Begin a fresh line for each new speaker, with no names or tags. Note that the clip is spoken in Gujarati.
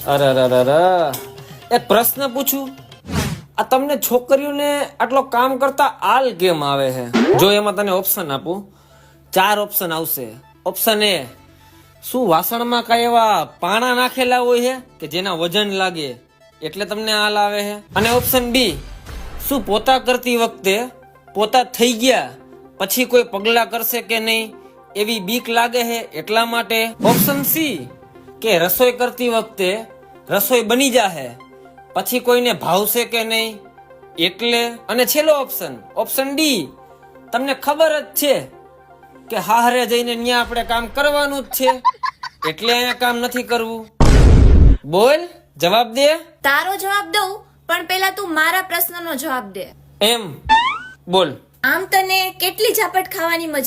અરે અરે અરે, એક પ્રશ્ન પૂછું, આ તમને છોકરીઓને આટલો કામ કરતા આલ કેમ આવે છે? જો એમાં તને ઓપ્શન આપું, 4 ઓપ્શન આવશે. ઓપ્શન એ, શું વાસણમાં કઈ એવા પાણા નાખેલા હોય છે કે જેના વજન લાગે એટલે તમને આલ આવે છે? અને ઓપ્શન બી, શું પોતા કરતી વખતે પોતા થઈ ગયા પછી કોઈ પગલા કરશે કે નહીં એવી બીક લાગે છે એટલા માટે? ઓપ્શન સી, કે રસોઈ કરતી વખતે રસોઈ બની જાહે પછી કોઈને ભાવશે કે નહીં એટલે? અને છેલ્લો ઓપ્શન, ઓપ્શન ડી, તમને ખબર જ છે કે હાહરે જઈને ન્યા આપણે કામ કરવાનું જ છે એટલે અહીંયા કામ નથી કરવું. બોલ, જવાબ દે.
તારો જવાબ દઉં, પણ પેલા તું મારા પ્રશ્નનો જવાબ દે.
એમ બોલ.
આમ તને કેટલી ઝાપટ ખાવાની મજા